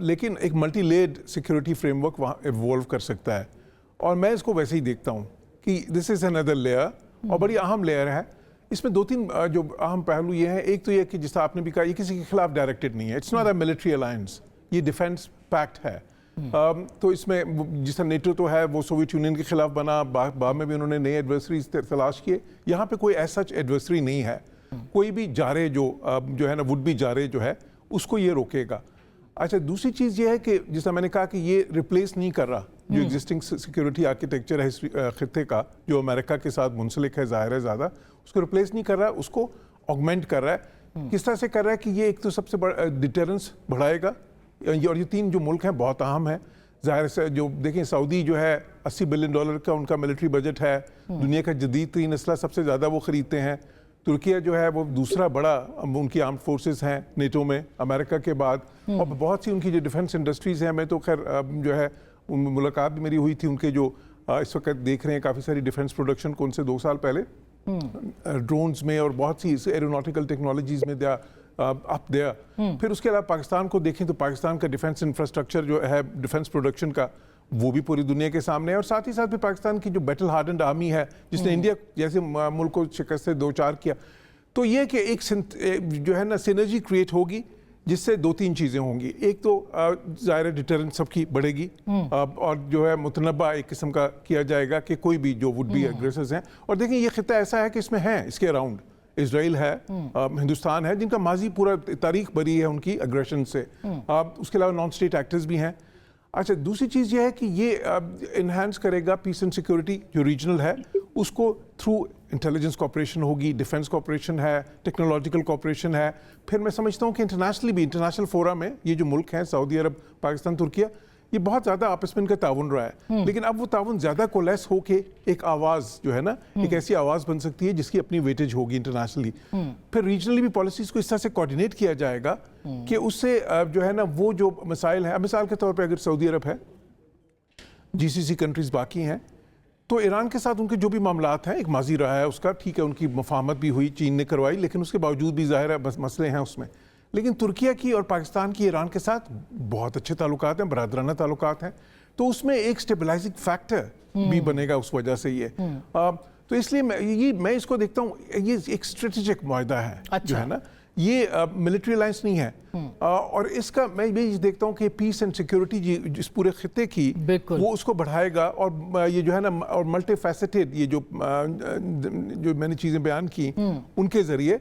لیکن ایک multi Laird security frame work وہاں ایوالو کر سکتا ہے، اور میں اس کو ویسے ہی دیکھتا ہوں کہ دس از اندر لیئر، اور بڑی اہم لیئر ہے۔ اس میں دو تین جو اہم پہلو یہ ہیں، ایک تو یہ کہ جس آپ نے بھی کہا یہ کسی کے خلاف ڈائریکٹڈ نہیں ہے، it's not a military alliance, یہ ڈیفینس پیکٹ ہے۔ تو اس میں جس طرح نیٹو تو ہے وہ سوویت یونین کے خلاف بنا، بعد میں بھی انہوں نے نئے ایڈورسریز تلاش کیے، یہاں پہ کوئی ایسا ایڈورسری نہیں ہے، کوئی بھی جارے جو ہے نا وڈ بی جارے جو ہے اس کو یہ روکے گا۔ اچھا دوسری چیز یہ ہے کہ جس طرح میں نے کہا کہ یہ ریپلیس نہیں کر رہا جو ایگزسٹنگ سیکورٹی آرکیٹیکچر ہے خطے کا، جو امریکہ کے ساتھ منسلک ہے ظاہر ہے زیادہ، اس کو ریپلیس نہیں کر رہا، اس کو آگمنٹ کر رہا ہے۔ کس طرح سے کر رہا ہے کہ یہ ایک تو سب سے بڑا ڈیٹرنس بڑھائے گا، اور یہ تین جو ملک ہیں بہت اہم ہیں ظاہر سے۔ جو دیکھیں سعودی جو ہے $80 بلین کا ان کا ملٹری بجٹ ہے، دنیا کا جدید ترین اسلحہ سب سے زیادہ وہ خریدتے ہیں۔ ترکیہ جو ہے وہ دوسرا بڑا ان کی آرمڈ فورسز ہیں نیٹو میں امریکہ کے بعد، اور بہت سی ان کی جو ڈیفنس انڈسٹریز ہیں، میں تو خیر جو ہے ملاقات بھی میری ہوئی تھی ان کے جو اس وقت دیکھ رہے ہیں کافی ساری ڈیفنس پروڈکشن کو ان سے 2 سال پہلے ڈرونز میں اور بہت سی ایروناٹیکل ٹیکنالوجیز میں دیا اپ دیا۔ پھر اس کے علاوہ پاکستان کو دیکھیں تو پاکستان کا ڈیفنس انفراسٹرکچر جو ہے ڈیفنس پروڈکشن کا وہ بھی پوری دنیا کے سامنے ہے، اور ساتھ ہی ساتھ بھی پاکستان کی جو بیٹل ہارڈنڈ آرمی ہے جس نے انڈیا جیسے ملک کو شکست سے 2-4 کیا، تو یہ کہ ایک جو ہے نا سینرجی کریٹ ہوگی جس سے 2-3 چیزیں ہوں گی۔ ایک تو ظاہر ڈیٹرنس سب کی بڑھے گی، اور جو ہے متنبع ایک قسم کا کیا جائے گا کہ کوئی بھی جو وڈ بی ایگریسرز ہیں، اور دیکھیں یہ خطہ ایسا ہے کہ اس میں ہیں اس کے اراؤنڈ اسرائیل ہے، ہندوستان ہے، جن کا ماضی پورا تاریخ بری ہے ان کی اگریشن سے، اس کے علاوہ نان اسٹیٹ ایکٹرز بھی ہیں۔ اچھا دوسری چیز یہ ہے کہ یہ انہینس کرے گا پیس اینڈ سیکورٹی جو ریجنل ہے اس کو تھرو انٹیلیجنس کوآپریشن ہوگی، ڈیفنس کوآپریشن ہے، ٹیکنالوجیکل کوآپریشن ہے۔ پھر میں سمجھتا ہوں کہ انٹرنیشنلی بھی انٹرنیشنل فورا میں یہ جو ملک ہیں سعودی عرب، پاکستان، ترکیہ، یہ بہت زیادہ آپس میں ان کا تعاون رہا ہے، لیکن اب وہ تعاون زیادہ کولیس ہو کے ایک آواز جو ہے نا ایک ایسی آواز بن سکتی ہے جس کی اپنی ویٹیج ہوگی انٹرنیشنلی۔ پھر ریجنلی بھی پالیسیز کو اس طرح سے کوآرڈینیٹ کیا جائے گا کہ اس سے جو ہے نا وہ جو مسائل ہیں، مثال کے طور پہ اگر سعودی عرب ہے، GCC کنٹریز باقی ہیں، تو ایران کے ساتھ ان کے جو بھی معاملات ہیں، ایک ماضی رہا ہے اس کا، ٹھیک ہے ان کی مفاہمت بھی ہوئی، چین نے کروائی، لیکن اس کے باوجود بھی ظاہر ہے بس مسئلے ہیں اس میں۔ لیکن ترکیہ کی اور پاکستان کی ایران کے ساتھ بہت اچھے تعلقات ہیں، برادرانہ تعلقات ہیں، تو اس میں ایک سٹیبلائزنگ فیکٹر بھی بنے گا اس وجہ سے یہ۔ تو اس لیے میں اس کو دیکھتا ہوں یہ ایک اسٹریٹجک معاہدہ ہے جو ہے نا، یہ ملٹری الائنس نہیں ہے، اور اس کا میں یہ دیکھتا ہوں کہ پیس اینڈ سیکورٹی جس پورے خطے کی وہ اس کو بڑھائے گا، اور یہ جو ہے نا اور ملٹی فیسٹڈ یہ جو میں نے چیزیں بیان کی ان کے ذریعے،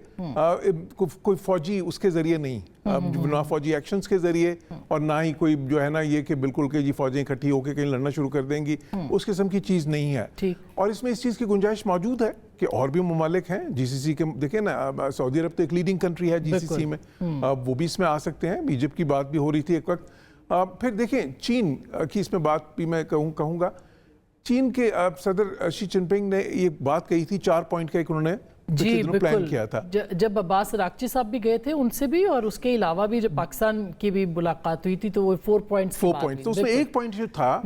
کوئی فوجی اس کے ذریعے نہیں، نہ فوجی ایکشنز کے ذریعے، اور نہ ہی کوئی جو ہے نا یہ کہ بالکل کہ جی فوجیں اکٹھی ہو کے کہیں لڑنا شروع کر دیں گی، اس قسم کی چیز نہیں ہے۔ اور اس میں اس چیز کی گنجائش موجود ہے کہ اور بھی ممالک ہیں GCC کے، دیکھیں نا سعودی عرب تو ایک لیڈنگ کنٹری ہے GCC میں، وہ بھی اس میں آ سکتے ہیں، ایجپٹ کی بات بھی ہو رہی تھی ایک وقت۔ پھر دیکھیں چین کی اس میں بات بھی میں کہوں گا، چین کے صدر شی جن پنگ نے یہ بات کہی تھی 4 پوائنٹ کا ایک انہوں نے جی بالکل کیا تھا، جب عباس راکچی صاحب بھی گئے تھے ان سے بھی، اور اس کے علاوہ بھی جب پاکستان کی بھی ملاقات ہوئی تھی تو وہ 4 پوائنٹس، تو اس میں ایک پوائنٹ جو تھا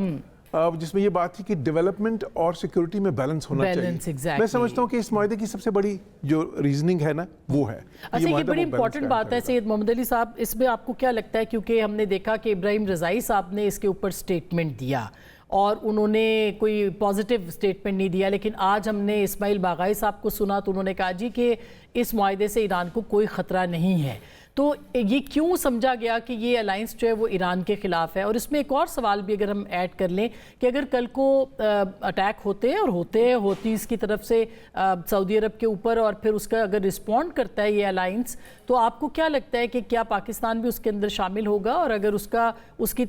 جس میں یہ بات تھی کہ ڈیولپمنٹ اور سیکورٹی میں بیلنس ہونا چاہیے۔ میں سمجھتا ہوں کہ اس معاہدے کی سب سے بڑی جو ریزننگ ہے نا وہ ہے۔ اچھا یہ بڑی امپورٹنٹ بات ہے سید محمد علی صاحب، اس میں آپ کو کیا لگتا ہے، کیونکہ ہم نے دیکھا کہ ابراہیم رضائی صاحب نے اس کے اوپر سٹیٹمنٹ دیا اور انہوں نے کوئی پازیٹیو سٹیٹمنٹ نہیں دیا، لیکن آج ہم نے اسماعیل باغائی صاحب کو سنا تو انہوں نے کہا جی کہ اس معاہدے سے ایران کو کوئی خطرہ نہیں ہے۔ تو یہ کیوں سمجھا گیا کہ یہ الائنس جو ہے وہ ایران کے خلاف ہے؟ اور اس میں ایک اور سوال بھی اگر ہم ایڈ کر لیں کہ اگر کل کو اٹیک ہوتے ہیں اور ہوتی اس کی طرف سے سعودی عرب کے اوپر، اور پھر اس کا اگر رسپونڈ کرتا ہے یہ الائنس، تو آپ کو کیا لگتا ہے کہ کیا پاکستان بھی اس کے اندر شامل ہوگا؟ اور اگر اس کی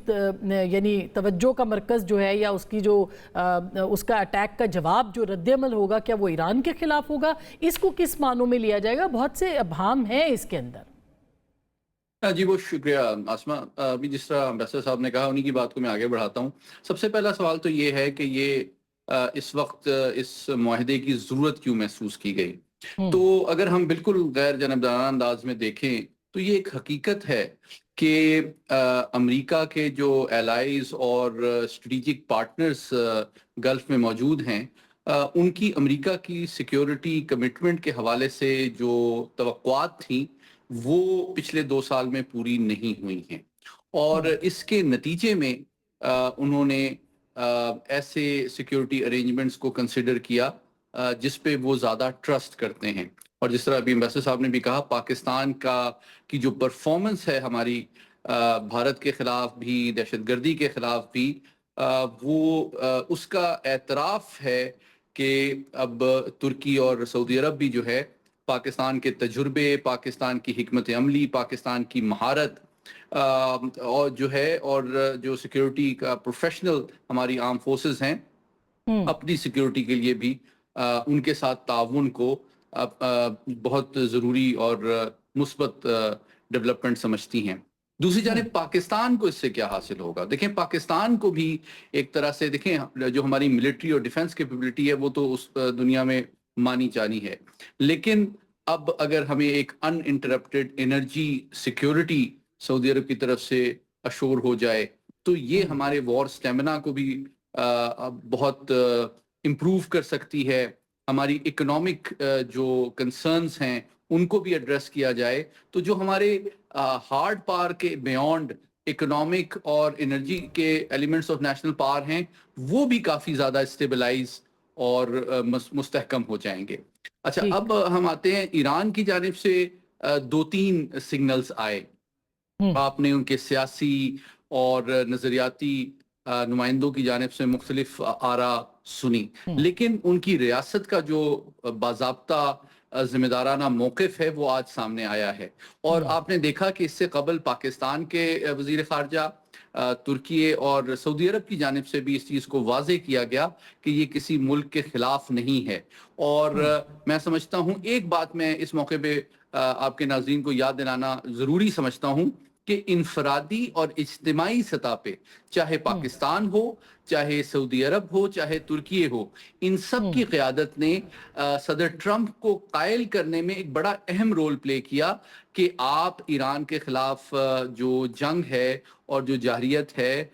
یعنی توجہ کا مرکز جو ہے یا اس کی جو اس کا اٹیک کا جواب جو رد عمل ہوگا، کیا وہ ایران کے خلاف ہوگا؟ اس کو کس معنوں میں لیا جائے گا؟ بہت سے ابہام ہیں اس کے اندر۔ جی بہت شکریہ آسمہ، ابھی جس طرح امبیسڈر صاحب نے کہا انہی کی بات کو میں آگے بڑھاتا ہوں۔ سب سے پہلا سوال تو یہ ہے کہ یہ اس وقت اس معاہدے کی ضرورت کیوں محسوس کی گئی؟ تو اگر ہم بالکل غیر جانبدارانہ انداز میں دیکھیں تو یہ ایک حقیقت ہے کہ امریکہ کے جو ایلائز اور اسٹریٹجک پارٹنرز گلف میں موجود ہیں، ان کی امریکہ کی سیکیورٹی کمٹمنٹ کے حوالے سے جو توقعات تھیں وہ پچھلے 2 سال میں پوری نہیں ہوئی ہیں، اور اس کے نتیجے میں انہوں نے ایسے سیکیورٹی ارینجمنٹس کو کنسیڈر کیا جس پہ وہ زیادہ ٹرسٹ کرتے ہیں. اور جس طرح ابھی امبیسڈر صاحب نے بھی کہا، پاکستان کی جو پرفارمنس ہے ہماری بھارت کے خلاف بھی، دہشت گردی کے خلاف بھی، وہ اس کا اعتراف ہے کہ اب ترکی اور سعودی عرب بھی جو ہے پاکستان کے تجربے، پاکستان کی حکمت عملی، پاکستان کی مہارت اور جو ہے، اور جو سیکیورٹی کا پروفیشنل ہماری آرم فورسز ہیں، اپنی سیکیورٹی کے لیے بھی ان کے ساتھ تعاون کو بہت ضروری اور مثبت ڈیولپمنٹ سمجھتی ہیں. دوسری جانب پاکستان کو اس سے کیا حاصل ہوگا؟ دیکھیں، پاکستان کو بھی ایک طرح سے دیکھیں، جو ہماری ملٹری اور ڈیفنس کیپیبلٹی ہے وہ تو اس دنیا میں مانی جانی ہے، لیکن اب اگر ہمیں ایک ان انٹرپٹیڈ انرجی سیکیورٹی سعودی عرب کی طرف سے اشور ہو جائے تو یہ ہمارے وار سٹیمنا کو بھی بہت امپروو کر سکتی ہے. ہماری اکنامک جو کنسرنز ہیں ان کو بھی ایڈریس کیا جائے تو جو ہمارے ہارڈ پاور کے بیونڈ اکنامک اور انرجی کے ایلیمنٹس آف نیشنل پاور ہیں، وہ بھی کافی زیادہ اسٹیبلائز اور مستحکم ہو جائیں گے. اچھا، اب ہم آتے ہیں ایران کی جانب سے 2-3 سگنلز آئے. آپ نے ان کے سیاسی اور نظریاتی نمائندوں کی جانب سے مختلف آراء سنی، لیکن ان کی ریاست کا جو باضابطہ ذمہ دارانہ موقف ہے وہ آج سامنے آیا ہے. اور آپ نے دیکھا کہ اس سے قبل پاکستان کے وزیر خارجہ، ترکی اور سعودی عرب کی جانب سے بھی اس چیز کو واضح کیا گیا کہ یہ کسی ملک کے خلاف نہیں ہے. اور میں سمجھتا ہوں ایک بات میں اس موقع پہ آپ کے ناظرین کو یاد دلانا ضروری سمجھتا ہوں کہ انفرادی اور اجتماعی سطح پہ، چاہے پاکستان ہو، چاہے سعودی عرب ہو، چاہے ترکی ہو، ان سب کی قیادت نے صدر ٹرمپ کو قائل کرنے میں ایک بڑا اہم رول پلے کیا کہ آپ ایران کے خلاف جو جنگ ہے اور جو جارحیت ہے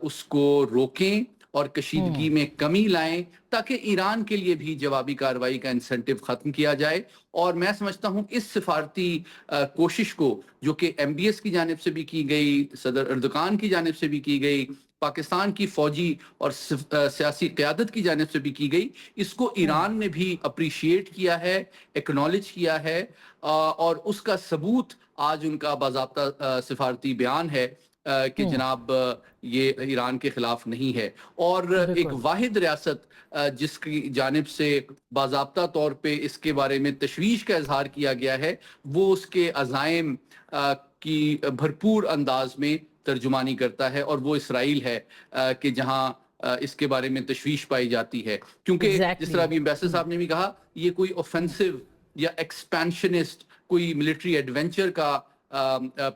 اس کو روکیں اور کشیدگی میں کمی لائیں تاکہ ایران کے لیے بھی جوابی کارروائی کا انسینٹیو ختم کیا جائے. اور میں سمجھتا ہوں اس سفارتی کوشش کو، جو کہ ایم بی ایس کی جانب سے بھی کی گئی، صدر اردوغان کی جانب سے بھی کی گئی، پاکستان کی فوجی اور سیاسی قیادت کی جانب سے بھی کی گئی، اس کو ایران نے بھی اپریشیٹ کیا ہے، ایکنالج کیا ہے، اور اس کا ثبوت آج ان کا باضابطہ سفارتی بیان ہے کہ جناب یہ ایران کے خلاف نہیں ہے. اور ایک واحد ریاست جس کی جانب سے باضابطہ طور پہ اس کے بارے میں تشویش کا اظہار کیا گیا ہے، وہ اس کے عزائم کی بھرپور انداز میں ترجمانی کرتا ہے، اور وہ اسرائیل ہے کہ جہاں اس کے بارے میں تشویش پائی جاتی ہے. کیونکہ جس طرح ابھی امبیسڈر صاحب نے بھی کہا، یہ کوئی اوفینسو یا ایکسپینشنسٹ کوئی ملٹری ایڈونچر کا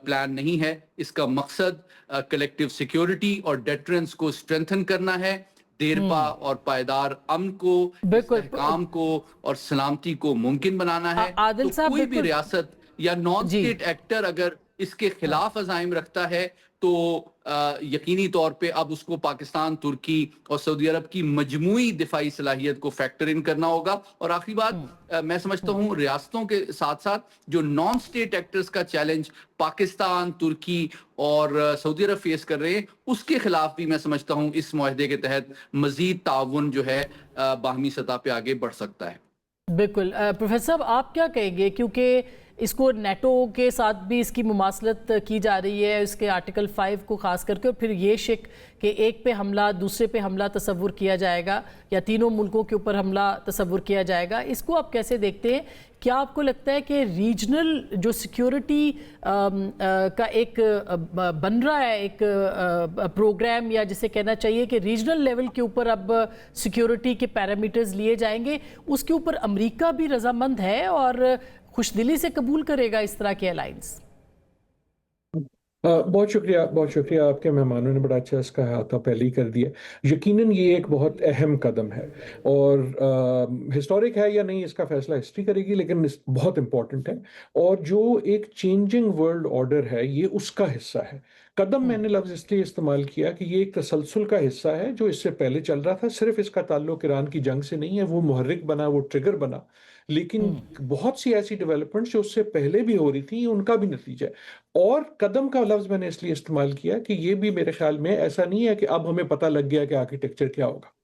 پلان نہیں ہے. اس کا مقصد کلیکٹیو سیکیورٹی اور ڈیٹرنس کو اسٹرینتھن کرنا ہے، دیرپا اور پائیدار امن کو، استحکام کو اور سلامتی کو ممکن بنانا ہے. تو کوئی بھی ریاست یا نان اسٹیٹ ایکٹر اگر اس کے خلاف عزائم رکھتا ہے تو یقینی طور پہ اب اس کو پاکستان، ترکی اور سعودی عرب کی مجموعی دفاعی صلاحیت کو فیکٹر ان کرنا ہوگا. اور آخری بات، میں سمجھتا ہوں ریاستوں کے ساتھ ساتھ جو نان سٹیٹ ایکٹرز کا چیلنج پاکستان، ترکی اور سعودی عرب فیس کر رہے ہیں، اس کے خلاف بھی میں سمجھتا ہوں اس معاہدے کے تحت مزید تعاون جو ہے باہمی سطح پہ آگے بڑھ سکتا ہے. بالکل. پروفیسر صاحب، آپ کیا کہیں گے؟ کیونکہ اس کو نیٹو کے ساتھ بھی اس کی مماثلت کی جا رہی ہے، اس کے آرٹیکل 5 کو خاص کر کے، اور پھر یہ شک کہ ایک پہ حملہ، دوسرے پہ حملہ تصور کیا جائے گا یا تینوں ملکوں کے اوپر حملہ تصور کیا جائے گا. اس کو آپ کیسے دیکھتے ہیں؟ کیا آپ کو لگتا ہے کہ ریجنل جو سیکیورٹی کا ایک بن رہا ہے ایک پروگرام، یا جسے کہنا چاہیے کہ ریجنل لیول کے اوپر اب سیکیورٹی کے پیرامیٹرز لیے جائیں گے، اس کے اوپر امریکہ بھی رضامند ہے اور خوش دلی سے قبول کرے گا اس طرح کے الائنس؟ بہت شکریہ. آپ کے مہمانوں نے بڑا اچھا اس کا احاطہ پہلے ہی کر دیا. یقیناً یہ ایک بہت اہم قدم ہے، اور ہسٹورک ہے یا نہیں اس کا فیصلہ ہسٹری کرے گی، لیکن بہت امپورٹنٹ ہے. اور جو ایک چینجنگ ورلڈ آرڈر ہے، یہ اس کا حصہ ہے. قدم میں نے لفظ اس لیے استعمال کیا کہ یہ ایک تسلسل کا حصہ ہے جو اس سے پہلے چل رہا تھا. صرف اس کا تعلق ایران کی جنگ سے نہیں ہے، وہ محرک بنا، وہ ٹریگر بنا، لیکن بہت سی ایسی ڈیولپمنٹس جو اس سے پہلے بھی ہو رہی تھی، ان کا بھی نتیجہ ہے. اور قدم کا لفظ میں نے اس لیے استعمال کیا کہ یہ بھی میرے خیال میں ایسا نہیں ہے کہ اب ہمیں پتہ لگ گیا کہ آرکیٹیکچر کیا ہوگا.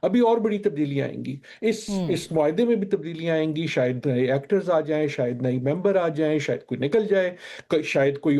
ابھی اور بڑی تبدیلیاں آئیں گی، اس معاہدے میں بھی تبدیلیاں آئیں گی. شاید نئے ایکٹرز آ جائیں، شاید نئی ممبر آ جائیں، شاید کوئی نکل جائے، شاید کوئی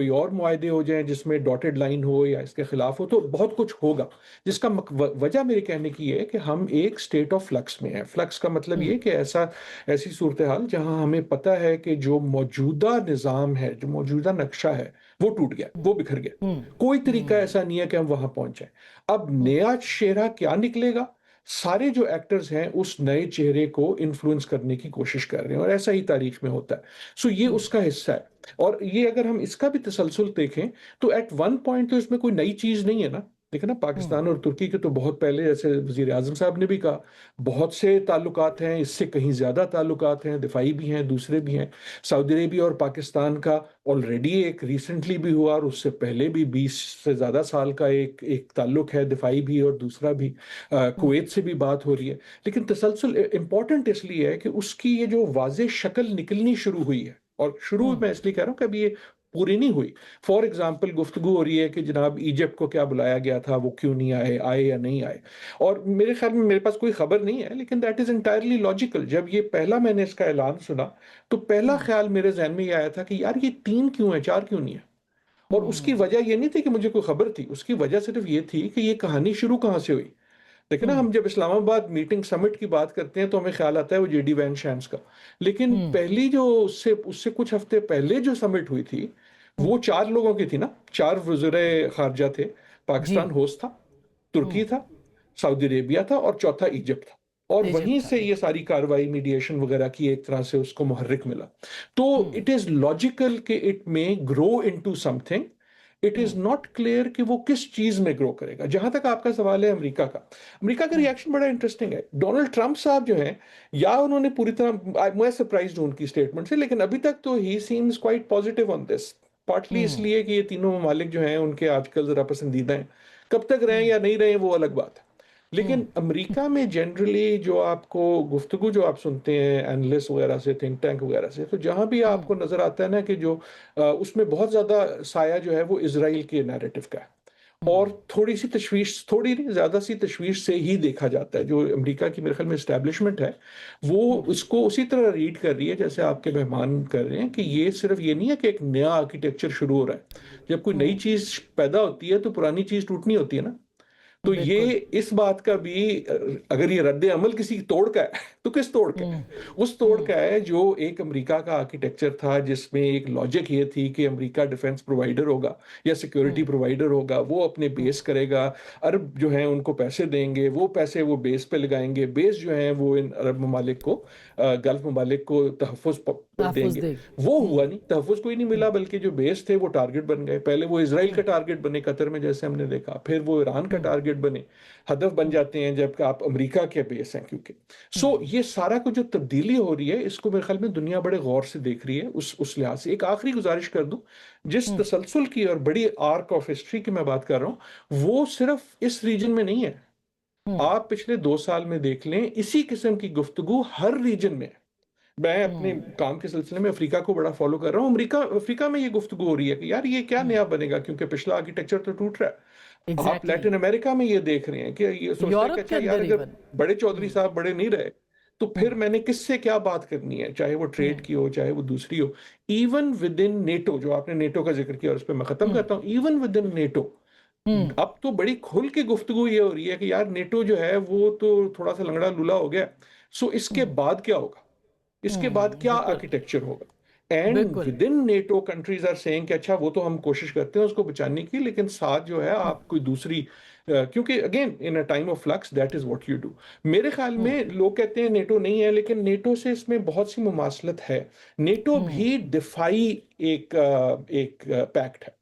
اور معاہدے ہو جائیں جس میں ڈاٹڈ لائن ہو یا اس کے خلاف ہو. تو بہت کچھ ہوگا، جس کا وجہ میرے کہنے کی ہے کہ ہم ایک سٹیٹ آف فلکس میں ہیں. فلکس کا مطلب یہ کہ ایسی صورتحال جہاں ہمیں پتہ ہے کہ جو موجودہ نظام ہے، جو موجودہ نقشہ ہے، وہ ٹوٹ گیا، وہ بکھر گیا. کوئی طریقہ ایسا نہیں ہے کہ ہم وہاں پہنچ جائیں. اب نیا چہرہ کیا نکلے گا؟ سارے جو ایکٹرز ہیں اس نئے چہرے کو انفلوئنس کرنے کی کوشش کر رہے ہیں، اور ایسا ہی تاریخ میں ہوتا ہے. سو یہ اس کا حصہ ہے. اور یہ اگر ہم اس کا بھی تسلسل دیکھیں تو ایٹ ون پوائنٹ تو اس میں کوئی نئی چیز نہیں ہے نا. دیکھیں نا، پاکستان اور ترکی کے تو بہت پہلے، جیسے وزیر اعظم صاحب نے بھی کہا، بہت سے تعلقات ہیں، اس سے کہیں زیادہ تعلقات ہیں، دفاعی بھی ہیں، دوسرے بھی ہیں. سعودی عربیہ اور پاکستان کا آلریڈی ایک ریسنٹلی بھی ہوا، اور اس سے پہلے بھی 20 سے زیادہ سال کا ایک تعلق ہے، دفاعی بھی اور دوسرا بھی. کویت سے بھی بات ہو رہی ہے. لیکن تسلسل امپورٹنٹ اس لیے ہے کہ اس کی یہ جو واضح شکل نکلنی شروع ہوئی ہے، اور شروع میں اس لیے کہہ رہا ہوں کہ ابھی یہ پوری نہیں ہوئی. فار ایگزامپل گفتگو ہو رہی ہے کہ جناب ایجپٹ کو کیا بلایا گیا تھا، وہ کیوں نہیں آئے یا نہیں آئے. اور میرے خیال میں، میرے پاس کوئی خبر نہیں ہے، لیکن دیٹ از انٹائرلی لاجیکل. جب یہ پہلا میں نے اس کا اعلان سنا تو پہلا خیال میرے ذہن میں یہ آیا تھا کہ یار یہ 3 کیوں ہے، 4 کیوں نہیں ہے. اور اس کی وجہ یہ نہیں تھی کہ مجھے کوئی خبر تھی، اس کی وجہ صرف یہ تھی کہ یہ کہانی شروع کہاں سے ہوئی. دیکھیں نا، ہم جب اسلام آباد میٹنگ سمٹ کی بات کرتے ہیں تو ہمیں خیال آتا ہے وہ جے ڈی وین شینس کا. لیکن پہلی جو اس سے کچھ ہفتے پہلے جو سمٹ ہوئی تھی، وہ 4 لوگوں کی تھی نا. 4 وزرائے خارجہ تھے. پاکستان ہوسٹ تھا، ترکی تھا، سعودی عربیہ تھا، اور چوتھا ایجپٹ تھا. اور وہیں سے یہ ساری کاروائی میڈیشن وغیرہ کی ایک طرح سے اس کو محرک ملا. تو اٹ از لاجیکل کہ اٹ میں grow into something. It is not clear کہ وہ کس چیز میں گرو کرے گا. جہاں تک آپ کا سوال ہے امریکہ کا ریاکشن بڑا انٹرسٹنگ ہے. ڈونلڈ ٹرمپ صاحب جو ہیں، یا انہوں نے پوری طرح، میں سرپرائزڈ ہوں ان کی سٹیٹمنٹ سے، لیکن ابھی تک تو ہی سیمز کوائٹ پازیٹیو آن دس. پارٹلی اس لیے کہ یہ تینوں ممالک جو ہیں ان کے آج کل ذرا پسندیدہ ہیں. کب تک رہیں یا نہیں رہیں وہ الگ بات ہے. لیکن امریکہ میں جنرلی جو آپ کو گفتگو جو آپ سنتے ہیں اینالسٹ وغیرہ سے، تھنک ٹینک وغیرہ سے، تو جہاں بھی آپ کو نظر آتا ہے نا کہ جو اس میں بہت زیادہ سایہ جو ہے وہ اسرائیل کے نیریٹو کا ہے. اور تھوڑی سی تشویش، تھوڑی نہیں زیادہ سی تشویش سے ہی دیکھا جاتا ہے. جو امریکہ کی میرے خیال میں اسٹیبلشمنٹ ہے وہ اس کو اسی طرح ریڈ کر رہی ہے جیسے آپ کے مہمان کر رہے ہیں، کہ یہ صرف یہ نہیں ہے کہ ایک نیا آرکیٹیکچر شروع ہو رہا ہے. جب کوئی نئی چیز پیدا ہوتی ہے تو پرانی چیز ٹوٹنی ہوتی ہے نا. تو یہ اس بات کا بھی، اگر یہ رد عمل کسی توڑ کا ہے تو کس توڑ کا ہے؟ اس توڑ کا ہے جو ایک امریکہ کا آرکیٹیکچر تھا، جس میں ایک لاجک یہ تھی کہ امریکہ ڈیفنس پرووائڈر ہوگا یا سیکیورٹی پرووائڈر ہوگا، وہ اپنے بیس کرے گا، عرب جو ہیں ان کو پیسے دیں گے، وہ پیسے وہ بیس پہ لگائیں گے، بیس جو ہیں وہ ان عرب ممالک کو، گلف ممالک کو تحفظ دیں گے. وہ ہوا نہیں، تحفظ کوئی نہیں ملا، بلکہ جو بیس تھے وہ ٹارگٹ بن گئے. پہلے وہ اسرائیل کا ٹارگٹ بنے قطر میں جیسے ہم نے دیکھا، پھر وہ ایران کا ٹارگٹ بنے، ہدف بن جاتے ہیں جبکہ آپ امریکہ کے بیس ہیں کیونکہ. سو یہ سارا کو جو تبدیلی ہو رہی ہے، اس کو میرے خیال میں دنیا بڑے غور سے دیکھ رہی ہے. اس لحاظ سے ایک آخری گزارش کر دوں، جس تسلسل کی اور بڑی آرک آف ہسٹری کی میں بات کر رہا ہوں، وہ صرف اس ریجن میں نہیں ہے. آپ پچھلے 2 سال میں دیکھ لیں، اسی قسم کی گفتگو ہر ریجن میں. میں اپنے کام کے سلسلے میں افریقہ کو بڑا فالو کر رہا ہوں. افریقہ میں یہ گفتگو ہو رہی ہے کہ یار یہ کیا نیا بنے گا، کیونکہ پچھلا آرکیٹیکچر تو ٹوٹ رہا ہے. آپ لیٹن امریکہ میں یہ دیکھ رہے ہیں کہ یہ سوچتے ہیں کہ اچھا یار اگر بڑے چودھری صاحب بڑے نہیں رہے تو پھر میں نے کس سے کیا بات کرنی ہے، چاہے وہ ٹریڈ کی ہو، چاہے وہ دوسری ہو. ایون ود ان نیٹو، جو آپ نے نیٹو کا ذکر کیا اور اس پہ میں ختم کرتا ہوں، ایون ود ان نیٹو اب تو بڑی کھل کے گفتگو یہ ہو رہی ہے کہ یار نیٹو جو ہے وہ تو تھوڑا سا لنگڑا لولا ہو گیا. سو اس کے بعد کیا ہوگا، اس کے بعد کیا آرکیٹیکچر ہوگا. And within NATO countries are seeing کہ اچھا وہ تو ہم کوشش کرتے ہیں اس کو بچانے کی، لیکن ساتھ جو ہے آپ کوئی دوسری، کیونکہ again in a time of flux that is what you do. میرے خیال میں لوگ کہتے ہیں نیٹو نہیں ہے، لیکن نیٹو سے اس میں بہت سی مماثلت ہے. نیٹو بھی دفاعی ایک پیکٹ ہے.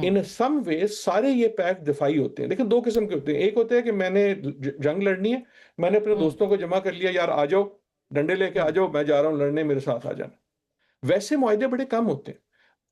ان سم ویز سارے یہ پیکٹ دفاعی ہوتے ہیں، لیکن 2 قسم کے ہوتے ہیں. ایک ہوتا ہے کہ میں نے جنگ لڑنی ہے، میں نے اپنے دوستوں کو جمع کر لیا، یار آ جاؤ ڈنڈے لے کے آ جاؤ، میں جا رہا ہوں لڑنے، میرے ساتھ آ جانا. ویسے معاہدے بڑے کم ہوتے ہیں.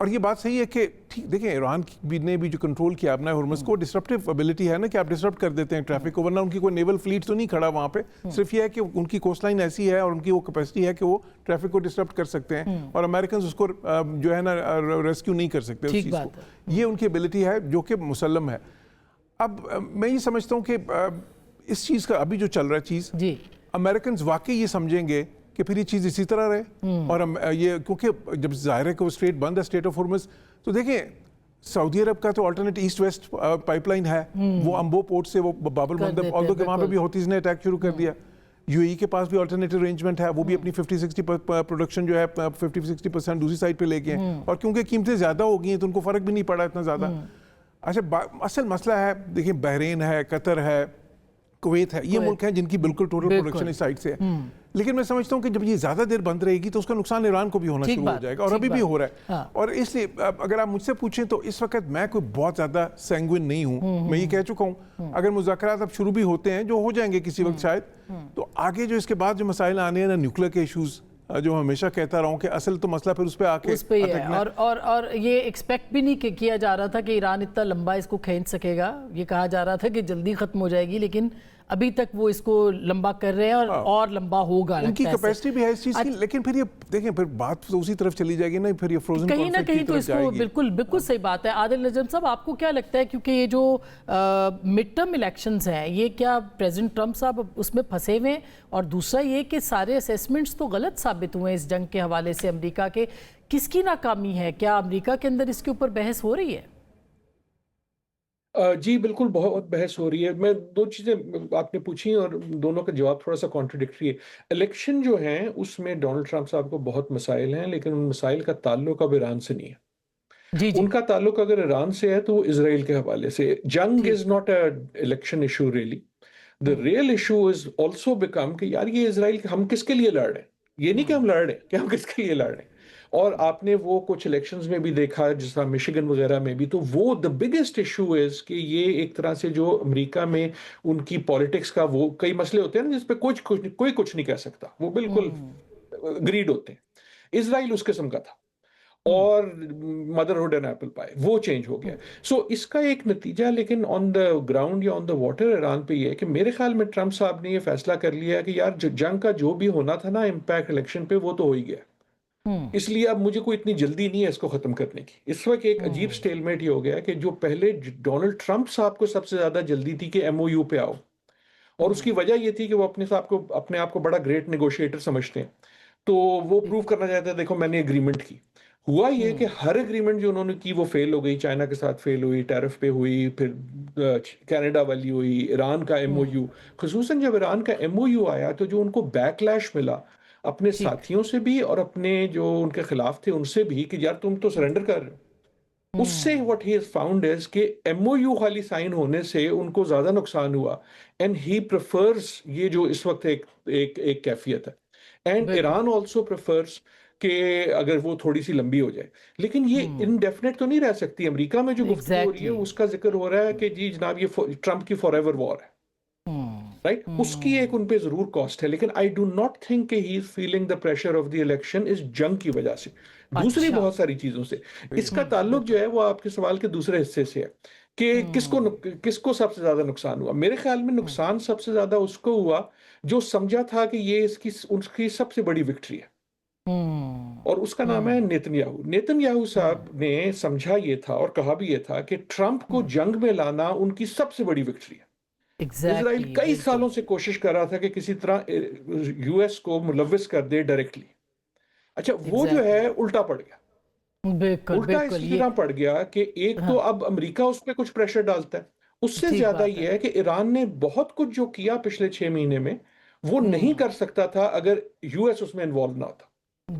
اور یہ بات صحیح ہے کہ ٹھیک دیکھیں ایران نے بھی جو کنٹرول کیا اپنا ہرمز کو ڈسرپٹیو ابیلٹی ہے نا کہ آپ ڈسرپٹ کر دیتے ہیں ٹریفک کو, ورنہ ان کی کوئی نیول فلیٹ تو نہیں کھڑا وہاں پہ, صرف یہ ہے کہ ان کی کوسٹ لائن ایسی ہے اور ان کی وہ کیپیسٹی ہے کہ وہ ٹریفک کو ڈسرپٹ کر سکتے ہیں اور امریکنز اس کو جو ہے نا ریسکیو نہیں کر سکتے اس چیز کو. یہ ان کی ابیلٹی ہے جو کہ مسلم ہے. اب میں یہ سمجھتا ہوں کہ اس چیز کا ابھی جو چل رہا ہے چیز, امریکنز واقعی یہ سمجھیں گے کہ پھر یہ چیز اسی طرح رہے, اور یہ کیونکہ جب ظاہر ہے کہ وہ اسٹریٹ بند ہے, اسٹریٹ آف ہرمز, تو دیکھیں سعودی عرب کا تو alternate east west pipe line ہے, وہ امبو پورٹ سے وہ باب المندب, آلدو کہ وہاں پہ بھی ہوتیز نے اٹیک شروع کر دیا. یو اے ای کے پاس بھی آلٹرنیٹو ارینجمنٹ ہے, وہ بھی اپنی 50-60 پروڈکشن جو ہے 50-60% دوسری سائڈ پہ لے گئے ہیں, اور کیونکہ قیمتیں زیادہ ہو گئی ہیں تو ان کو فرق بھی نہیں پڑا اتنا زیادہ. اچھا اصل مسئلہ ہے دیکھیں بحرین ہے, قطر ہے, کویت ہے, یہ ملک ہیں جن کی بالکل ٹوٹل پروڈکشن اس سائڈ سے ہے. لیکن میں سمجھتا ہوں کہ جب یہ زیادہ دیر بند رہے گی تو اس کا نقصان ایران کو بھی ہونا شروع ہو جائے گا, اور ابھی بھی ہو رہا ہے. اور اس لیے اگر آپ مجھ سے پوچھیں تو اس وقت میں کوئی بہت زیادہ سینگوئن نہیں ہوں. میں یہ کہہ چکا ہوں اگر مذاکرات اب شروع بھی ہوتے ہیں, جو ہو جائیں گے کسی وقت شاید, تو آگے جو اس کے بعد جو مسائل آنے ہیں نا, نیوکلیر کے ایشوز, جو ہمیشہ کہتا رہا ہوں کہ اصل تو مسئلہ پھر اس پہ آ کے اور یہ ایکسپیکٹ بھی نہیں کیا جا رہا تھا کہ ایران اتنا لمبا اس کو کھینچ سکے گا. یہ کہا جا رہا تھا کہ جلدی ختم ہو جائے گی, لیکن ابھی تک وہ اس کو لمبا کر رہے ہیں اور لمبا ہوگا. ان کی کیپیسٹی بھی ہے اس چیز کی, لیکن پھر یہ دیکھیں پھر بات تو اسی طرف چلی جائے گی نا, پھر یہ فروزن کہیں نہ کہیں تو اس کو بالکل صحیح بات ہے. عادل نجم صاحب, آپ کو کیا لگتا ہے, کیونکہ یہ جو مڈ ٹرم الیکشنز ہیں, یہ کیا پریزیڈنٹ ٹرمپ صاحب اس میں پھنسے ہوئے ہیں, اور دوسرا یہ کہ سارے اسیسمنٹس تو غلط ثابت ہوئے ہیں اس جنگ کے حوالے سے امریکہ کے, کس کی ناکامی ہے؟ کیا امریکہ کے اندر اس کے اوپر بحث ہو رہی ہے؟ جی بالکل, بہت بحث ہو رہی ہے. میں دو چیزیں آپ نے پوچھی اور دونوں کا جواب تھوڑا سا کانٹرڈکٹری ہے. الیکشن جو ہیں اس میں ڈونلڈ ٹرمپ صاحب کو بہت مسائل ہیں, لیکن ان مسائل کا تعلق اب ایران سے نہیں ہے. ان کا تعلق اگر ایران سے ہے تو وہ اسرائیل کے حوالے سے. جنگ is not a election issue really. The real issue is also become کہ یار یہ اسرائیل ہم کس کے لیے لڑ رہے ہیں, یہ نہیں کہ ہم لڑ رہے ہیں, کہ ہم کس کے لیے لڑ رہے ہیں. اور آپ نے وہ کچھ الیکشنز میں بھی دیکھا جس طرح مشیگن وغیرہ میں بھی, تو وہ دا بگیسٹ ایشو از کہ یہ ایک طرح سے جو امریکہ میں ان کی پالیٹکس کا وہ کئی مسئلے ہوتے ہیں نا جس پہ کوئی کچھ نہیں کہہ سکتا, وہ بالکل گریڈ ہوتے ہیں. اسرائیل اس قسم کا تھا, اور مدرہڈ اینڈ ایپل پائے وہ چینج ہو گیا. سو اس کا ایک نتیجہ لیکن آن دا گراؤنڈ یا آن دا واٹر ایران پہ یہ ہے کہ میرے خیال میں ٹرمپ صاحب نے یہ فیصلہ کر لیا کہ یار جنگ کا جو بھی ہونا تھا نا امپیکٹ الیکشن پہ, وہ تو ہو ہی گیا. اس لیے اب مجھے کوئی اتنی جلدی نہیں ہے اس کو ختم کرنے کی. اس وقت ایک عجیب سٹیل میٹ یہ ہو گیا کہ جو پہلے ڈونلڈ ٹرمپ صاحب کو سب سے زیادہ جلدی تھی کہ ایم او یو پہ آؤ, اور اس کی وجہ یہ تھی کہ وہ اپنے آپ کو بڑا گریٹ نیگوشیٹر سمجھتے ہیں, تو وہ پروو کرنا چاہتے ہیں دیکھو میں نے اگریمنٹ کی. ہوا یہ کہ ہر اگریمنٹ جو انہوں نے کی وہ فیل ہو گئی. چائنا کے ساتھ فیل ہوئی, ٹیرف پہ ہوئی, پھر کینیڈا والی ہوئی, ایران کا ایم او یو, خصوصاً جب ایران کا ایم او یو آیا تو جو ان کو بیک لیش ملا اپنے ساتھیوں سے بھی اور اپنے جو ان کے خلاف تھے ان سے بھی کہ یار تم تو سرنڈر کر رہے ہو. اس سے what he has found is کہ ایم او یو خالی سائن ہونے سے ان کو زیادہ نقصان ہوا, and he prefers یہ جو اس وقت ایک کیفیت ہے, and ایران also prefers کہ اگر وہ تھوڑی سی لمبی ہو جائے. لیکن یہ انڈیفینٹ تو نہیں رہ سکتی. امریکہ میں جو گفتگو ہو رہی ہے اس کا ذکر ہو رہا ہے کہ جی جناب یہ ٹرمپ کی فار ایور وار ہے, رائٹ, اس کی ایک ان پہ ضرور کاسٹ ہے. لیکن آئی ڈو ناٹ تھنک کہ he is feeling the pressure of the election اس جنگ کی وجہ سے, دوسری بہت ساری چیزوں سے. اس کا تعلق جو ہے وہ آپ کے سوال کے دوسرے حصے سے ہے کہ کس کو سب سے زیادہ نقصان ہوا. میرے خیال میں نقصان سب سے زیادہ اس کو ہوا جو سمجھا تھا کہ یہ اس کی سب سے بڑی وکٹری ہے, اور اس کا نام ہے نیتن یاہو صاحب نے سمجھا یہ تھا اور کہا بھی یہ تھا کہ ٹرمپ کو جنگ میں لانا ان کی سب سے بڑی وکٹری ہے. اسرائیل کئی سالوں سے کوشش کر رہا تھا کہ کسی طرح یو ایس کو ملوث کر دے ڈائریکٹلی. اچھا وہ جو ہے الٹا پڑ گیا, الٹا اس طرح پڑ گیا کہ ایک تو اب امریکہ اس پہ کچھ پریشر ڈالتا ہے, اس سے زیادہ یہ ہے کہ ایران نے بہت کچھ جو کیا پچھلے 6 مہینے میں وہ نہیں کر سکتا تھا اگر یو ایس اس میں انوالو نہ ہوتا.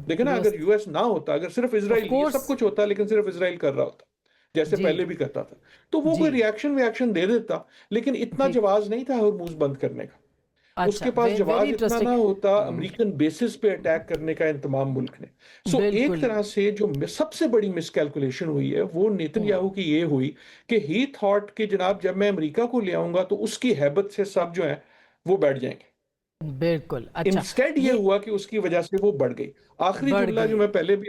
لیکن اگر یو ایس نہ ہوتا, اگر صرف اسرائیل سب کچھ ہوتا لیکن صرف اسرائیل کر رہا ہوتا جیسے پہلے بھی کرتا تھا, تو وہ کوئی ریاکشن دے دیتا, لیکن اتنا جواز نہیں تھا ہرموز بند کرنے کا. اس کے پاس جواز اتنا نہ ہوتا امریکن بیسس پہ اٹیک کرنے کا تمام ملک نے. سو ایک طرح سے جو سب سے بڑی مس کیلکولیشن ہوئی ہے وہ نیتن یاہو کی یہ ہوئی کہ ہی تھاٹ کہ جناب جب میں امریکہ کو لے آؤں گا تو اس کی ہیبت سے سب جو ہیں وہ بیٹھ جائیں گے. بالکل. انسٹیڈ یہ ہوا کہ اس کی وجہ سے وہ بڑھ گئی. آخری جملہ جو میں پہلے بھی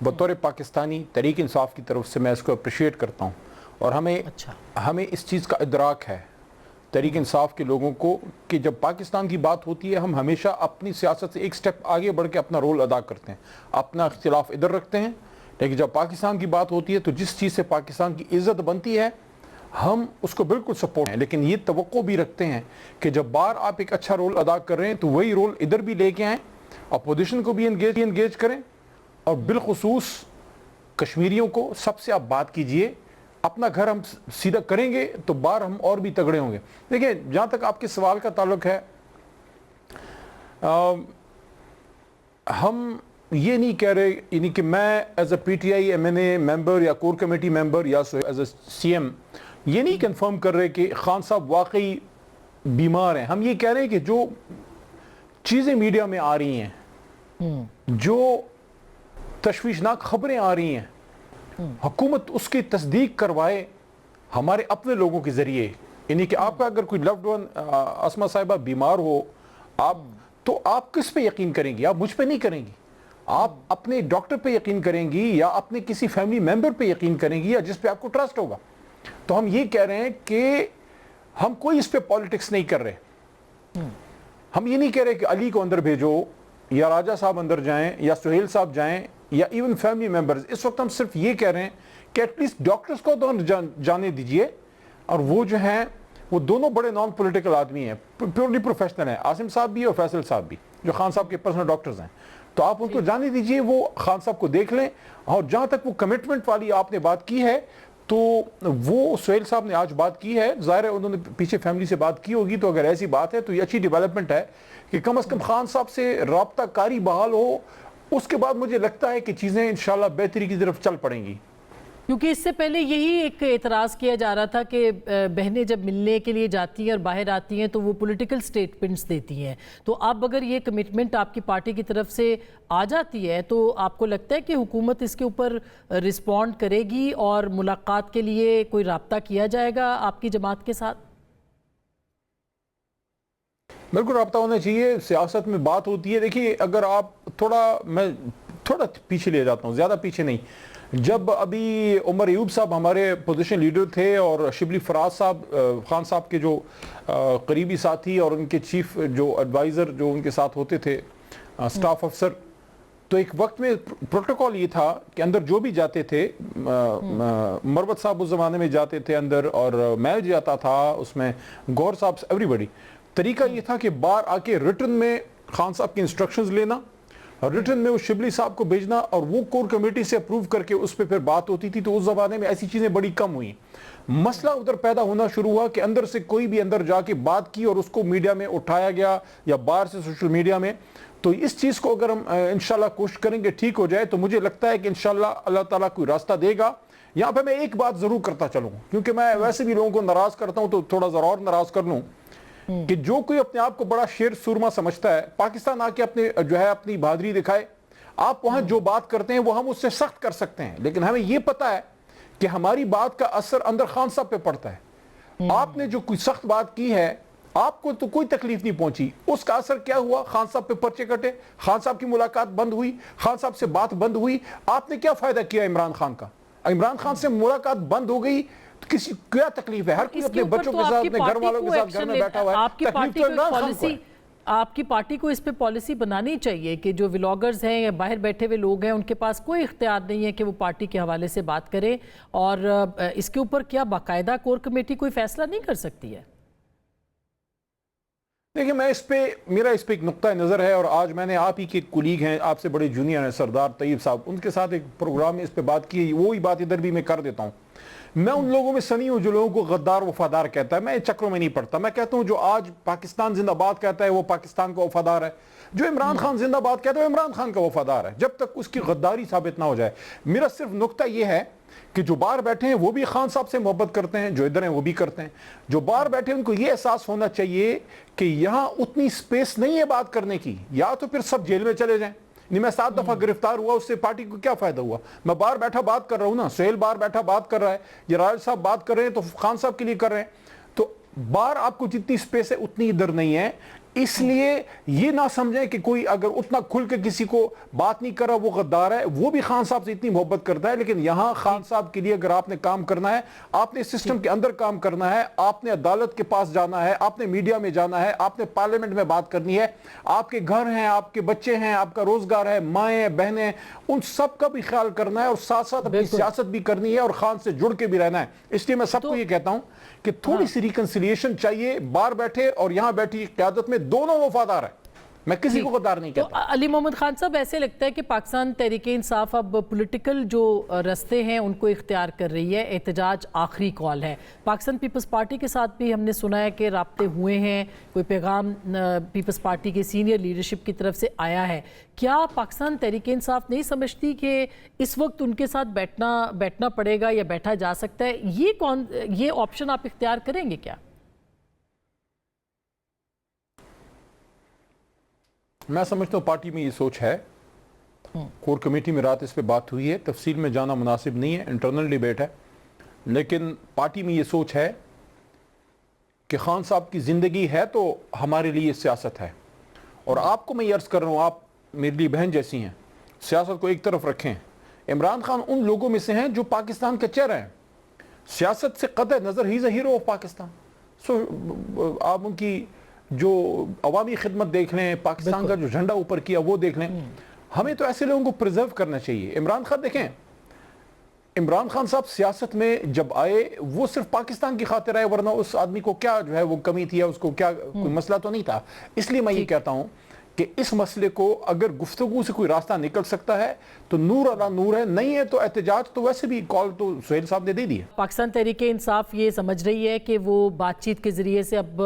بطور پاکستانی تحریک انصاف کی طرف سے میں اس کو اپریشیٹ کرتا ہوں، اور ہمیں اس چیز کا ادراک ہے تحریک انصاف کے لوگوں کو کہ جب پاکستان کی بات ہوتی ہے ہم ہمیشہ اپنی سیاست سے ایک سٹیپ آگے بڑھ کے اپنا رول ادا کرتے ہیں، اپنا اختلاف ادھر رکھتے ہیں، لیکن جب پاکستان کی بات ہوتی ہے تو جس چیز سے پاکستان کی عزت بنتی ہے ہم اس کو بالکل سپورٹ ہیں، لیکن یہ توقع بھی رکھتے ہیں کہ جب بار آپ ایک اچھا رول ادا کر رہے ہیں تو وہی رول ادھر بھی لے کے آئیں، اپوزیشن کو بھی انگیج کریں، اور بالخصوص کشمیریوں کو سب سے آپ بات کیجئے، اپنا گھر ہم سیدھا کریں گے تو بار ہم اور بھی تگڑے ہوں گے۔ دیکھیں جہاں تک آپ کے سوال کا تعلق ہے، ہم یہ نہیں کہہ رہے، یعنی کہ میں as a P T I M N A member یا کور کمیٹی ممبر یا ایز اے سی ایم یہ نہیں کنفرم کر رہے کہ خان صاحب واقعی بیمار ہیں۔ ہم یہ کہہ رہے ہیں کہ جو چیزیں میڈیا میں آ رہی ہیں، جو تشویشناک خبریں آ رہی ہیں، حکومت اس کی تصدیق کروائے ہمارے اپنے لوگوں کے ذریعے، یعنی کہ آپ کا اگر کوئی لوڈ ون اسما صاحبہ بیمار ہو تو آپ کس پہ یقین کریں گی؟ آپ مجھ پہ نہیں کریں گی، آپ اپنے ڈاکٹر پہ یقین کریں گی یا اپنے کسی فیملی ممبر پہ یقین کریں گی یا جس پہ آپ کو ٹرسٹ ہوگا۔ تو ہم یہ کہہ رہے ہیں کہ ہم کوئی اس پہ پالیٹکس نہیں کر رہے، ہم یہ نہیں کہہ رہے کہ علی کو اندر بھیجو یا راجہ صاحب اندر جائیں یا سہیل صاحب جائیں یا ایون فیملی ممبرز۔ اس وقت ہم صرف یہ کہہ رہے ہیں کہ ایٹ لیسٹ ڈاکٹرز کو تو جانے دیجئے، اور وہ جو ہیں وہ دونوں بڑے نان پولیٹیکل آدمی ہیں، پیورلی پروفیشنل ہیں، عاصم صاحب بھی اور فیصل صاحب بھی جو خان صاحب کے پرسنل ڈاکٹرز ہیں، تو آپ ان کو جانے دیجئے، وہ خان صاحب کو دیکھ لیں۔ اور جہاں تک وہ کمٹمنٹ والی آپ نے بات کی ہے تو وہ سہیل صاحب نے آج بات کی ہے، ظاہر ہے انہوں نے پیچھے فیملی سے بات کی ہوگی، تو اگر ایسی بات ہے تو یہ اچھی ڈیولپمنٹ ہے کہ کم از کم خان صاحب سے رابطہ کاری بحال ہو، اس کے بعد مجھے لگتا ہے کہ چیزیں انشاءاللہ بہتری کی طرف چل پڑیں گی۔ کیونکہ اس سے پہلے یہی ایک اعتراض کیا جا رہا تھا کہ بہنیں جب ملنے کے لیے جاتی ہیں اور باہر آتی ہیں تو وہ پولیٹیکل سٹیٹمنٹس دیتی ہیں، تو اب اگر یہ کمٹمنٹ آپ کی پارٹی کی طرف سے آ جاتی ہے تو آپ کو لگتا ہے کہ حکومت اس کے اوپر رسپونڈ کرے گی اور ملاقات کے لیے کوئی رابطہ کیا جائے گا آپ کی جماعت کے ساتھ؟ بالکل رابطہ ہونا چاہیے، سیاست میں بات ہوتی ہے۔ دیکھیے اگر آپ میں تھوڑا پیچھے لے جاتا ہوں، زیادہ پیچھے نہیں، جب ابھی عمر ایوب صاحب ہمارے پوزیشن لیڈر تھے اور شبلی فراز صاحب خان صاحب کے جو قریبی ساتھی اور ان کے چیف جو ایڈوائزر جو ان کے ساتھ ہوتے تھے سٹاف افسر، تو ایک وقت میں پروٹوکول یہ تھا کہ اندر جو بھی جاتے تھے، مروت صاحب اس زمانے میں جاتے تھے اندر اور میں جاتا تھا اس میں، گور صاحب، ایوری بڈی، طریقہ یہ تھا کہ بار آ کے ریٹن میں خان صاحب کی انسٹرکشنز لینا اور ریٹن میں وہ شبلی صاحب کو بھیجنا اور وہ کور کمیٹی سے اپروو کر کے اس پہ پھر بات ہوتی تھی۔ تو اس زمانے میں ایسی چیزیں بڑی کم ہوئیں۔ مسئلہ ادھر پیدا ہونا شروع ہوا کہ اندر سے کوئی بھی اندر جا کے بات کی اور اس کو میڈیا میں اٹھایا گیا یا باہر سے سوشل میڈیا میں۔ تو اس چیز کو اگر ہم انشاءاللہ کوشش کریں گے ٹھیک ہو جائے تو مجھے لگتا ہے کہ انشاءاللہ اللہ تعالیٰ کوئی راستہ دے گا۔ یہاں پہ میں ایک بات ضرور کرتا چلوں، کیونکہ میں ویسے بھی لوگوں کو ناراض کرتا ہوں تو تھوڑا ذرا اور ناراض کر لوں کہ جو کوئی اپنے آپ کو بڑا شیر سورما سمجھتا ہے، پاکستان آ کے اپنی بہادری دکھائے۔ آپ وہاں جو بات کرتے ہیں وہ ہم اس سے سخت کر سکتے ہیں، لیکن ہمیں یہ پتا ہے کہ ہماری بات کا اثر اندر خان صاحب پہ پڑتا ہے۔ آپ نے جو کوئی سخت بات کی ہے، آپ کو تو کوئی تکلیف نہیں پہنچی، اس کا اثر کیا ہوا؟ خان صاحب پہ پرچے کٹے، خان صاحب کی ملاقات بند ہوئی، خان صاحب سے بات بند ہوئی۔ آپ نے کیا فائدہ کیا عمران خان کا؟ عمران خان سے ملاقات بند ہو گئی تو کسی کیا تکلیف ہے؟ ہر کوئی اپنے بچوں کے ساتھ، اپنے گھر والوں کے ساتھ گھر میں بیٹھا ہوا ہے۔ آپ کی پارٹی کو اس پہ پالیسی بنانی چاہیے کہ جو ولاگرز ہیں یا باہر بیٹھے ہوئے لوگ ہیں ان کے پاس کوئی اختیار نہیں ہے کہ وہ پارٹی کے حوالے سے بات کریں، اور اس کے اوپر کیا باقاعدہ کور کمیٹی کوئی فیصلہ نہیں کر سکتی ہے؟ دیکھیں میرا اس پہ ایک نقطہ نظر ہے، اور آج میں نے آپ ہی کے کولیگ ہیں، آپ سے بڑے جونیئر ہیں، سردار طیب صاحب، ان کے ساتھ ایک پروگرام میں اس پہ بات کی، وہی بات ادھر بھی میں کر دیتا ہوں۔ میں ان لوگوں میں سنی ہوں جو لوگوں کو غدار وفادار کہتا ہے، میں چکروں میں نہیں پڑتا۔ میں کہتا ہوں جو آج پاکستان زندہ باد کہتا ہے وہ پاکستان کا وفادار ہے، جو عمران خان زندہ باد کہتا ہے وہ عمران خان کا وفادار ہے، جب تک اس کی غداری ثابت نہ ہو جائے۔ میرا صرف نقطہ یہ ہے کہ جو باہر بیٹھے ہیں وہ بھی خان صاحب سے محبت کرتے ہیں، جو ادھر ہیں وہ بھی کرتے ہیں۔ جو باہر بیٹھے ہیں ان کو یہ احساس ہونا چاہیے کہ یہاں اتنی سپیس نہیں ہے بات کرنے کی، یا تو پھر سب جیل میں چلے جائیں۔ میں 7 دفعہ گرفتار ہوا، اس سے پارٹی کو کیا فائدہ ہوا؟ میں باہر بیٹھا بات کر رہا ہوں نا، سہیل باہر بیٹھا بات کر رہا ہے، یہ راج صاحب بات کر رہے ہیں تو خان صاحب کے لیے کر رہے ہیں۔ تو باہر آپ کو جتنی سپیس ہے اتنی ادھر نہیں ہے۔ اس لیے یہ نہ سمجھیں کہ کوئی اگر اتنا کھل کے کسی کو بات نہیں کر رہا وہ غدار ہے. وہ بھی خان صاحب سے اتنی محبت کرتا ہے, لیکن یہاں خان صاحب کے لیے اگر آپ نے کام کرنا ہے, آپ نے سسٹم کے اندر کام کرنا ہے, آپ نے عدالت کے پاس جانا ہے, آپ نے میڈیا میں جانا ہے, آپ نے پارلیمنٹ میں بات کرنی ہے, آپ کے گھر ہیں, آپ کے بچے ہیں, آپ کا روزگار ہے, مائیں بہنیں, ان سب کا بھی خیال کرنا ہے, اور ساتھ ساتھ اپنی سیاست بھی کرنی ہے, اور خان سے جڑ کے بھی رہنا ہے. اس لیے میں سب کو یہ کہتا ہوں کہ تھوڑی سی ریکنسیلیشن چاہیے. باہر بیٹھے اور یہاں بیٹھی قیادت میں دونوں وفادار ہیں, میں کسی کو غدار نہیں کہتا. تو علی محمد خان صاحب, ایسے لگتا ہے کہ پاکستان تحریک انصاف اب پولیٹیکل جو رستے ہیں ان کو اختیار کر رہی ہے, احتجاج آخری کال ہے. پاکستان پیپلز پارٹی کے ساتھ بھی ہم نے سنا ہے کہ رابطے ہوئے ہیں, کوئی پیغام پیپلز پارٹی کے سینئر لیڈرشپ کی طرف سے آیا ہے. کیا پاکستان تحریک انصاف نہیں سمجھتی کہ اس وقت ان کے ساتھ بیٹھنا پڑے گا یا بیٹھا جا سکتا ہے؟ یہ آپشن آپ اختیار کریں گے کیا؟ میں سمجھتا ہوں پارٹی میں یہ سوچ ہے. کور کمیٹی میں رات اس پہ بات ہوئی ہے, تفصیل میں جانا مناسب نہیں ہے, انٹرنل ڈیبیٹ ہے, لیکن پارٹی میں یہ سوچ ہے کہ خان صاحب کی زندگی ہے تو ہمارے لیے سیاست ہے. اور آپ کو میں یہ عرض کر رہا ہوں, آپ میرے لیے بہن جیسی ہیں, سیاست کو ایک طرف رکھیں. عمران خان ان لوگوں میں سے ہیں جو پاکستان کے چہرے ہیں, سیاست سے قطع نظر ہی از اے ہیرو آف پاکستان. سو آپ ان کی جو عوامی خدمت دیکھ لیں, پاکستان کا جو جھنڈا اوپر کیا وہ دیکھ لیں. ہمیں تو ایسے لوگوں کو پریزرو کرنا چاہیے. عمران خان دیکھیں, عمران خان صاحب سیاست میں جب آئے وہ صرف پاکستان کی خاطر آئے, ورنہ اس آدمی کو کیا جو ہے وہ کمی تھی یا اس کو کیا کوئی مسئلہ تو نہیں تھا. اس لیے میں یہ کہتا ہوں کہ اس مسئلے کو اگر گفتگو سے کوئی راستہ نکل سکتا ہے تو نور علی نور ہے, نہیں ہے تو احتجاج. تو ویسے بھی کال تو سہیل صاحب نے دے دی ہے. پاکستان تحریک انصاف یہ سمجھ رہی ہے کہ وہ بات چیت کے ذریعے سے اب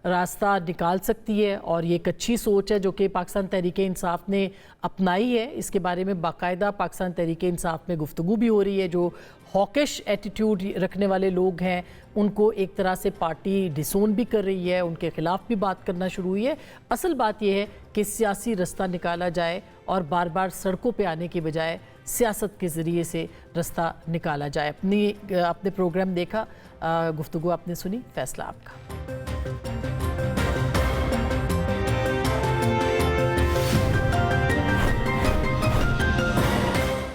راستہ نکال سکتی ہے, اور یہ ایک اچھی سوچ ہے جو کہ پاکستان تحریک انصاف نے اپنائی ہے. اس کے بارے میں باقاعدہ پاکستان تحریک انصاف میں گفتگو بھی ہو رہی ہے. جو ہاکش ایٹیٹیوڈ رکھنے والے لوگ ہیں ان کو ایک طرح سے پارٹی ڈسون بھی کر رہی ہے, ان کے خلاف بھی بات کرنا شروع ہوئی ہے. اصل بات یہ ہے کہ سیاسی رستہ نکالا جائے اور بار بار سڑکوں پہ آنے کی بجائے سیاست کے ذریعے سے رستہ نکالا جائے. اپنے پروگرام دیکھا, گفتگو آپ نے سنی, فیصلہ آپ کا.